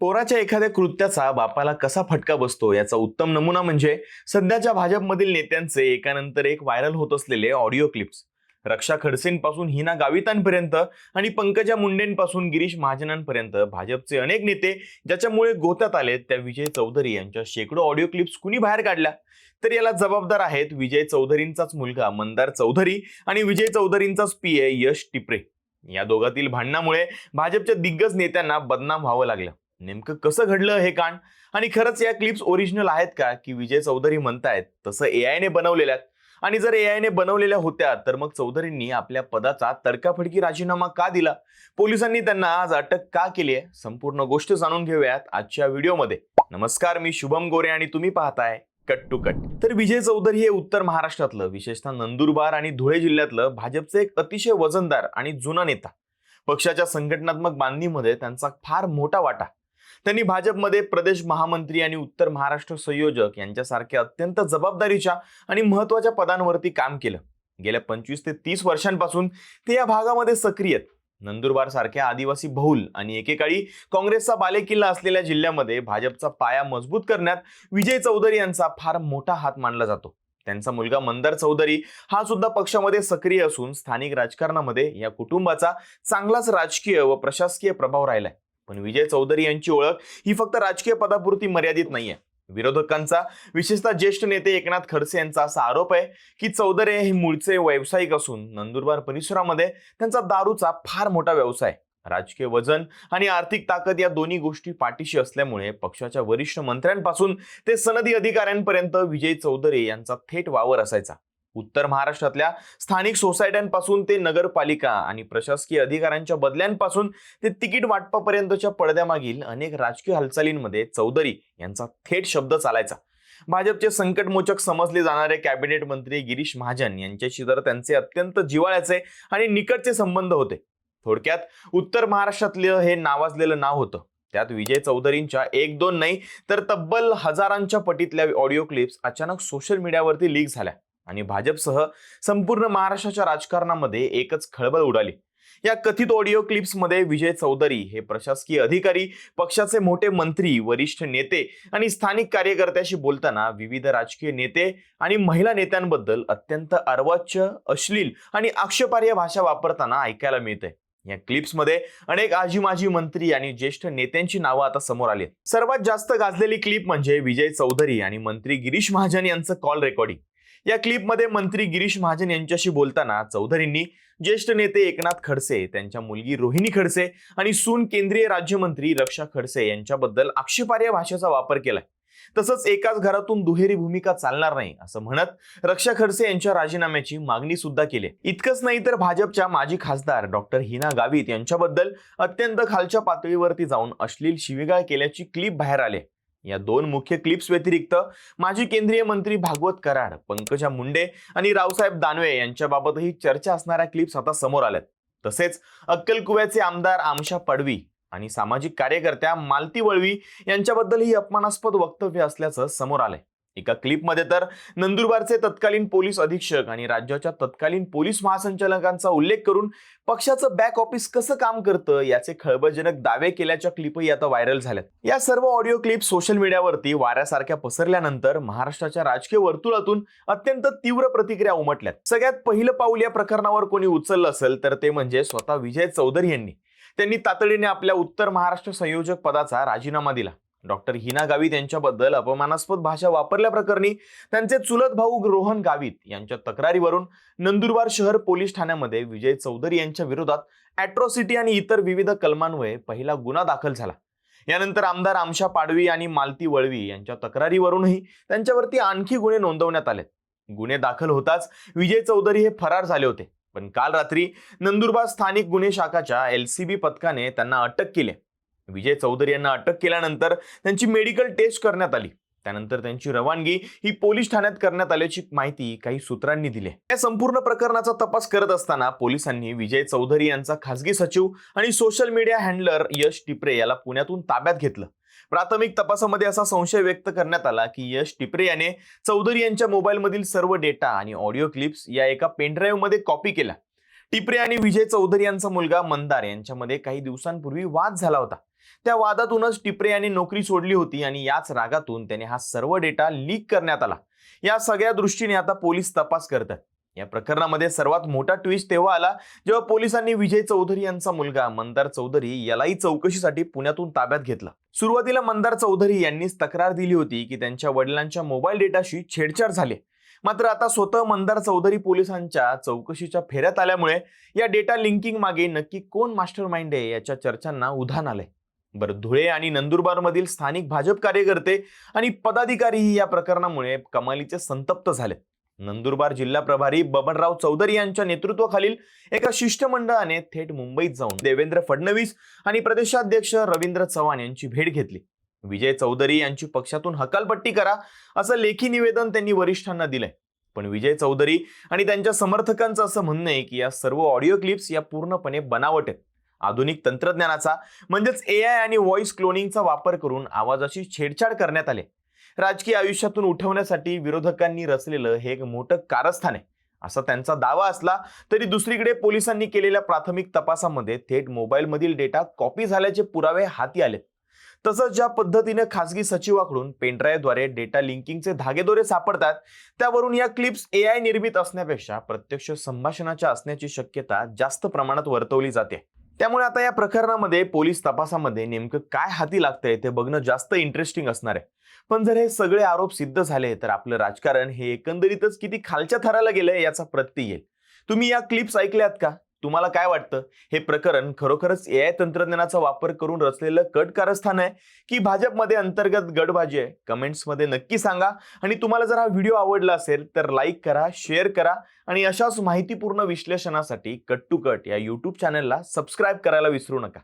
पोराच्या एखाद्या कृत्याचा बापाला कसा फटका बसतो याचा उत्तम नमुना म्हणजे सध्याच्या भाजपमधील नेत्यांचे एकानंतर एक व्हायरल होत असलेले ऑडिओ क्लिप्स. रक्षा खडसेंपासून हिना गावितांपर्यंत आणि पंकजा मुंडेंपासून गिरीश महाजनांपर्यंत भाजपचे अनेक नेते ज्याच्यामुळे गोत्यात आलेत त्या विजय चौधरी यांच्या शेकडो ऑडिओ क्लिप्स कुणी बाहेर काढल्या तर याला जबाबदार आहेत विजय चौधरींचाच मुलगा मंदार चौधरी आणि विजय चौधरींचाच पीए यश टिपरे. या दोघातील भांडणामुळे भाजपच्या दिग्गज नेत्यांना बदनाम व्हावं लागलं. नेमकं कसं घडलं हे कांड आणि खरंच या क्लिप्स ओरिजिनल आहेत का की विजय चौधरी म्हणतायत तसं एआय ने बनवलेल्या आणि जर एआय ने बनवलेल्या होत्या तर मग चौधरींनी आपल्या पदाचा तडकाफडकी राजीनामा का दिला, पोलिसांनी त्यांना आज अटक का केली आहे, संपूर्ण गोष्ट जाणून घेऊयात आजच्या व्हिडिओमध्ये. नमस्कार, मी शुभम गोरे आणि तुम्ही पाहताय कट टू कट. तर विजय चौधरी हे उत्तर महाराष्ट्रातलं विशेषतः नंदुरबार आणि धुळे जिल्ह्यातलं भाजपचे एक अतिशय वजनदार आणि जुना नेता. पक्षाच्या संघटनात्मक बांधणीमध्ये त्यांचा फार मोठा वाटा. त्यांनी भाजपमध्ये प्रदेश महामंत्री आणि उत्तर महाराष्ट्र संयोजक यांच्यासारख्या अत्यंत जबाबदारीच्या आणि महत्त्वाच्या पदांवरती काम केलं. गेल्या 25 ते 30 वर्षांपासून ते या भागामध्ये सक्रिय आहेत. नंदुरबार सारख्या आदिवासी बहुल आणि एकेकाळी काँग्रेसचा बालेकिल्ला असलेल्या जिल्ह्यामध्ये भाजपचा पाया मजबूत करण्यात विजय चौधरी यांचा फार मोठा हात मानला जातो. त्यांचा मुलगा मंदार चौधरी हा सुद्धा पक्षामध्ये सक्रिय असून स्थानिक राजकारणामध्ये या कुटुंबाचा चांगलाच राजकीय व प्रशासकीय प्रभाव राहिलाय. पण विजय चौधरी यांची ओळख ही फक्त राजकीय पदापुरती मर्यादित नाहीये. विरोधकांचा, विशेषतः ज्येष्ठ नेते एकनाथ खडसे यांचा असा आरोप आहे की चौधरी हे मूळचे व्यावसायिक असून नंदुरबार परिसरामध्ये त्यांचा दारूचा फार मोठा व्यवसाय. राजकीय वजन आणि आर्थिक ताकद या दोन्ही गोष्टी पाठीशी असल्यामुळे पक्षाच्या वरिष्ठ मंत्र्यांपासून ते सनदी अधिकाऱ्यांपर्यंत विजय चौधरी यांचा थेट वावर असायचा. उत्तर महाराष्ट्रातल्या स्थानिक सोसायट्यांपासून ते नगरपालिका आणि प्रशासकीय अधिकाऱ्यांच्या बदल्यांपासून ते तिकीट वाटपापर्यंतच्या पडद्यामागील अनेक राजकीय हालचालींमध्ये चौधरी यांचा थेट शब्द चालायचा. भाजपचे संकटमोचक समजले जाणारे कॅबिनेट मंत्री गिरीश महाजन यांच्याशी तर त्यांचे अत्यंत जिव्हाळ्याचे आणि निकटचे संबंध होते. थोडक्यात उत्तर महाराष्ट्रातलं हे नावाजलेलं नाव होतं. त्यात विजय चौधरींच्या एक दोन नाही तर तब्बल हजारांच्या पटीतल्या ऑडिओ क्लिप्स अचानक सोशल मीडियावरती लीक झाल्या आणि भाजपसह संपूर्ण महाराष्ट्राच्या राजकारणामध्ये एकच खळबळ उडाली. या कथित ऑडिओ क्लिप्समध्ये विजय चौधरी हे प्रशासकीय अधिकारी, पक्षाचे मोठे मंत्री, वरिष्ठ नेते आणि स्थानिक कार्यकर्त्याशी बोलताना विविध राजकीय नेते आणि महिला नेत्यांबद्दल अत्यंत अर्वाच्य, अश्लील आणि आक्षेपार्ह भाषा वापरताना ऐकायला मिळते. या क्लिप्समध्ये अनेक आजी माजी मंत्री आणि ज्येष्ठ नेत्यांची नावं आता समोर आली. सर्वात जास्त गाजलेली क्लिप म्हणजे विजय चौधरी आणि मंत्री गिरीश महाजन यांचं कॉल रेकॉर्डिंग. या क्लिपमध्ये मंत्री गिरीश महाजन यांच्याशी बोलताना चौधरींनी ज्येष्ठ नेते एकनाथ खडसे, त्यांच्या मुलगी रोहिणी खडसे आणि सून केंद्रीय राज्यमंत्री रक्षा खडसे यांच्याबद्दल आक्षेपार्ह भाषेचा वापर केलाय. तसंच एकाच घरातून दुहेरी भूमिका चालणार नाही असं म्हणत रक्षा खडसे यांच्या राजीनाम्याची मागणी सुद्धा केली. इतकंच नाही तर भाजपच्या माजी खासदार डॉक्टर हिना गावित यांच्याबद्दल अत्यंत खालच्या पातळीवरती जाऊन अश्लील शिवीगाळ केल्याची क्लिप बाहेर आली. या दोन मुख्य क्लिप्स व्यतिरिक्त माजी केंद्रीय मंत्री भागवत कराड, पंकजा मुंडे आणि रावसाहेब दानवे यांच्याबाबतही चर्चा असणाऱ्या क्लिप्स आता समोर आल्यात. तसेच अक्कलकुव्याचे आमदार आमशा पडवी आणि सामाजिक कार्यकर्त्या मालती वळवी यांच्याबद्दलही अपमानास्पद वक्तव्य असल्याचं समोर आलंय. एका क्लिपमध्ये तर नंदुरबारचे तत्कालीन पोलीस अधीक्षक आणि राज्याच्या तत्कालीन पोलीस महासंचालकांचा उल्लेख करून पक्षाचं बॅक ऑफिस कसं काम करतं याचे खळबळजनक दावे केल्याच्या क्लिपही आता व्हायरल झाल्यात. या सर्व ऑडिओ क्लिप सोशल मीडियावरती वाऱ्यासारख्या पसरल्यानंतर महाराष्ट्राच्या राजकीय वर्तुळातून अत्यंत तीव्र प्रतिक्रिया उमटल्यात. सगळ्यात पहिलं पाऊल या प्रकरणावर कोणी उचललं असेल तर ते म्हणजे स्वतः विजय चौधरी यांनी. त्यांनी तातडीने आपल्या उत्तर महाराष्ट्र संयोजक पदाचा राजीनामा दिला. डॉक्टर हिना गावित यांच्याबद्दल अपमानास्पद भाषा वापरल्याप्रकरणी त्यांचे चुलत भाऊ रोहन गावित यांच्या तक्रारीवरून नंदुरबार शहर पोलीस ठाण्यामध्ये विजय चौधरी यांच्या विरोधात ॲट्रॉसिटी आणि इतर विविध कलमांमुळे पहिला गुन्हा दाखल झाला. यानंतर आमदार आमशा पाडवी आणि मालती वळवी यांच्या तक्रारीवरूनही त्यांच्यावरती आणखी गुन्हे नोंदवण्यात आले. गुन्हे दाखल होताच विजय चौधरी हे फरार झाले होते. पण काल रात्री नंदुरबार स्थानिक गुन्हे शाखाच्या LCB पथकाने त्यांना अटक केली. विजय चौधरी यांना अटक केल्यानंतर त्यांची मेडिकल टेस्ट करण्यात आली. त्यानंतर त्यांची रवानगी ही पोलीस ठाण्यात करण्यात आल्याची माहिती काही सूत्रांनी दिली. या संपूर्ण प्रकरणाचा तपास करत असताना पोलिसांनी विजय चौधरी यांचा खासगी सचिव आणि सोशल मीडिया हँडलर यश टिपरे याला पुण्यातून ताब्यात घेतलं. प्राथमिक तपासामध्ये असा संशय व्यक्त करण्यात आला की यश टिपरे याने चौधरी यांच्या मोबाईलमधील सर्व डेटा आणि ऑडिओ क्लिप्स या एका पेनड्राईव्ह मध्ये कॉपी केला. टिपरे आणि विजय चौधरी यांचा मुलगा मंदार यांच्यामध्ये काही दिवसांपूर्वी वाद झाला होता. त्या वादातूनच टिपरे यांनी नोकरी सोडली होती आणि याच रागातून त्याने हा सर्व डेटा लीक करण्यात आला. या सगळ्या दृष्टीने आता पोलीस तपास करतात. या प्रकरणामध्ये सर्वात मोठा ट्विस्ट तेव्हा आला जेव्हा पोलिसांनी विजय चौधरी यांचा मुलगा मंदार चौधरी यालाही चौकशीसाठी पुण्यातून ताब्यात घेतला. सुरुवातीला मंदार चौधरी यांनीच तक्रार दिली होती की त्यांच्या वडिलांच्या मोबाईल डेटाशी छेडछाड झाली. मात्र आता स्वतः मंदार चौधरी पोलिसांच्या चौकशीच्या फेऱ्यात आल्यामुळे या डेटा लिंकिंग मागे नक्की कोण मास्टर माइंड आहे याच्या चर्चांना उधाण आलंय. बरं, धुळे आणि नंदुरबार मधील स्थानिक भाजप कार्यकर्ते आणि पदाधिकारीही या प्रकरणामुळे कमालीचे संतप्त झाले. नंदुरबार जिल्हा प्रभारी बबनराव चौधरी यांच्या नेतृत्वाखालील एका शिष्टमंडळाने थेट मुंबईत जाऊन देवेंद्र फडणवीस आणि प्रदेशाध्यक्ष रवींद्र चव्हाण यांची भेट घेतली. विजय चौधरी यांची पक्षातून हकालपट्टी करा असं लेखी निवेदन त्यांनी वरिष्ठांना दिलंय. पण विजय चौधरी आणि त्यांच्या समर्थकांचं असं म्हणणं आहे की या सर्व ऑडिओ क्लिप्स या पूर्णपणे बनावट आहेत. आधुनिक तंत्रज्ञानाचा म्हणजेच AI आणि व्हॉइस क्लोनिंगचा वापर करून आवाजाची छेडछाड करण्यात आली. राजकीय आयुष्यातून उठवण्यासाठी विरोधकांनी रचलेलं हे एक मोठं कारस्थान आहे असा त्यांचा दावा असला तरी दुसरीकडे पोलिसांनी केलेल्या प्राथमिक तपासामध्ये थेट मोबाईलमधील डेटा कॉपी झाल्याचे पुरावे हाती आलेत. तसंच ज्या पद्धतीने खासगी सचिवाकडून पेनड्राईव्हद्वारे डेटा लिंकिंगचे धागेदोरे सापडतात त्यावरून या क्लिप्स AI निर्मित असण्यापेक्षा प्रत्यक्ष संभाषणाच्या असण्याची शक्यता जास्त प्रमाणात वर्तवली जाते. त्यामुळे आता या प्रकरणामध्ये पोलीस तपासामध्ये नेमकं काय हाती लागतंय ते बघणं जास्त इंटरेस्टिंग असणार आहे. पण जर हे सगळे आरोप सिद्ध झाले तर आपलं राजकारण हे एकंदरीतच किती खालच्या थराला गेलंय याचा प्रत्यय येईल. तुम्ही या क्लिप्स ऐकल्यात का? तुम्हाला काय वाटतं? हे प्रकरण खरोखरच AI तंत्रज्ञानाचा वापर करून रचलेलं कट कारस्थान आहे की भाजपमध्ये अंतर्गत गडबाजी आहे? कमेंट्समध्ये नक्की सांगा. आणि तुम्हाला जर हा व्हिडिओ आवडला असेल तर लाईक करा, शेअर करा आणि अशाच माहितीपूर्ण विश्लेषणासाठी कट टू कट या YouTube चॅनलला सबस्क्राईब करायला विसरू नका.